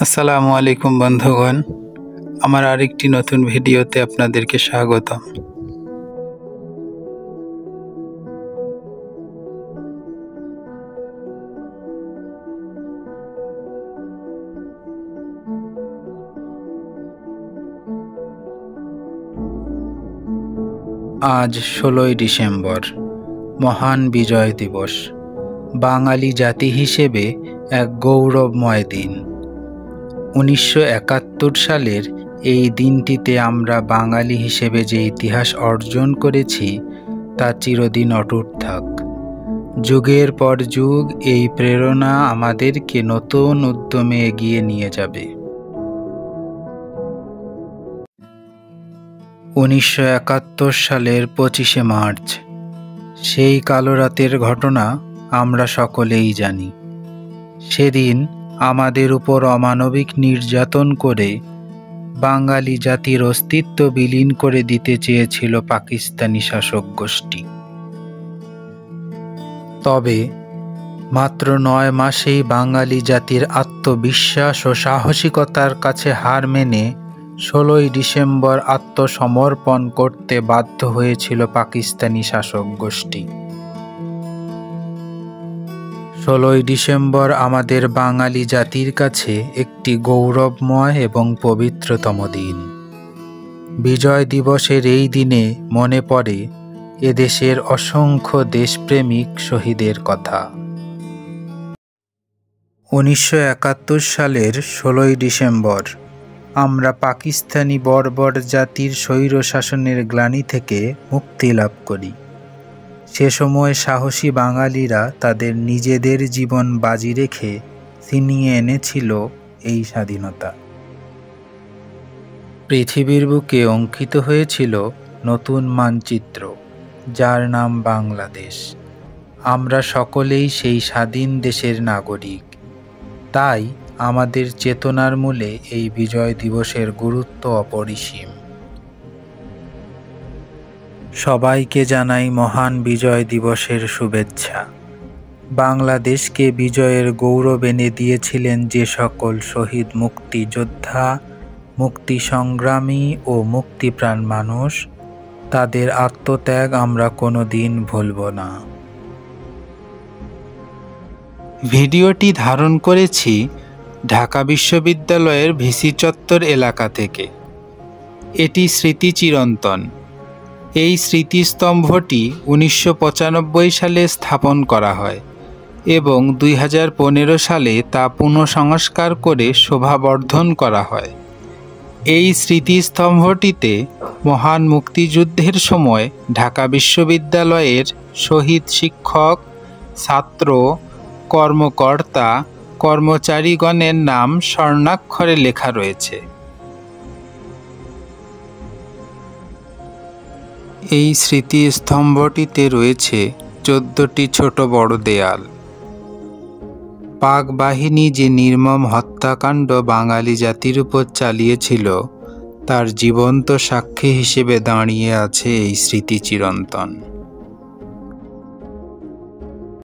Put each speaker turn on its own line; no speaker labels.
আসসালামু আলাইকুম বন্ধুগণ, আমার আরেকটি নতুন ভিডিওতে আপনাদেরকে স্বাগতম। আজ ১৬ই ডিসেম্বর, মহান বিজয় দিবস। বাঙালি জাতি হিসেবে এক গৌরবময় দিন। ১৯৭১ সালের এই দিনটিতে আমরা বাঙালি হিসেবে যে ইতিহাস অর্জন করেছি তা চিরদিন অটুট থাক। যুগের পর যুগ এই প্রেরণা আমাদেরকে নতুন উদ্যমে এগিয়ে নিয়ে যাবে। ১৯৭১ সালের ২৫শে মার্চ, সেই কালো রাতের ঘটনা আমরা সকলেই জানি। সেদিন আমাদের উপর অমানবিক নির্যাতন করে বাঙালি জাতির অস্তিত্ব বিলীন করে দিতে চেয়েছিল পাকিস্তানি শাসক গোষ্ঠী। তবে মাত্র ৯ মাসেই বাঙালি জাতির আত্মবিশ্বাস ও সাহসিকতার কাছে হার মেনে ১৬ই ডিসেম্বর আত্মসমর্পণ করতে বাধ্য হয়েছিল পাকিস্তানি শাসক গোষ্ঠী। ১৬ই ডিসেম্বর আমাদের বাঙালি জাতির কাছে একটি গৌরবময় এবং পবিত্রতম দিন। বিজয় দিবসের এই দিনে মনে পড়ে এদেশের অসংখ্য দেশপ্রেমিক শহীদের কথা। ১৯৭১ সালের ১৬ই ডিসেম্বর আমরা পাকিস্তানি বর্বর জাতির স্বৈরশাসনের গ্লানি থেকে মুক্তি লাভ করি। সে সময় সাহসী বাঙালিরা তাদের নিজেদের জীবন বাজি রেখে ছিনিয়ে এনেছিল এই স্বাধীনতা। পৃথিবীর বুকে অঙ্কিত হয়েছিল নতুন মানচিত্র, যার নাম বাংলাদেশ। আমরা সকলেই সেই স্বাধীন দেশের নাগরিক। তাই আমাদের চেতনার মূলে এই বিজয় দিবসের গুরুত্ব অপরিসীম। সবাইকে জানাই মহান বিজয় দিবসের শুভেচ্ছা। বাংলাদেশকে বিজয়ের গৌরব এনে দিয়েছিলেন যে সকল শহীদ মুক্তিযোদ্ধা, মুক্তি সংগ্রামী ও মুক্তিপ্রাণ মানুষ, তাদের আত্মত্যাগ আমরা কোনোদিন ভুলব না। ভিডিওটি ধারণ করেছি ঢাকা বিশ্ববিদ্যালয়ের ভিসি চত্বর এলাকা থেকে। এটি স্মৃতি চিরন্তন। এই স্মৃতিস্তম্ভটি ১৯৯৫ সালে স্থাপন করা হয় এবং ২০১৫ সালে তা পুনঃসংস্কার করে শোভাবর্ধন করা হয়। এই স্মৃতিস্তম্ভটিতে মহান মুক্তিযুদ্ধের সময় ঢাকা বিশ্ববিদ্যালয়ের শহীদ শিক্ষক, ছাত্র, কর্মকর্তা, কর্মচারীগণের নাম স্বর্ণাক্ষরে লেখা রয়েছে। এই স্মৃতিস্তম্ভটিতে রয়েছে ১৪টি ছোট বড় দেয়াল। পাক বাহিনী যে নির্মম হত্যাকাণ্ড বাঙালি জাতির উপর চালিয়েছিল তার জীবন্ত সাক্ষী হিসেবে দাঁড়িয়ে আছে এই স্মৃতি চিরন্তন।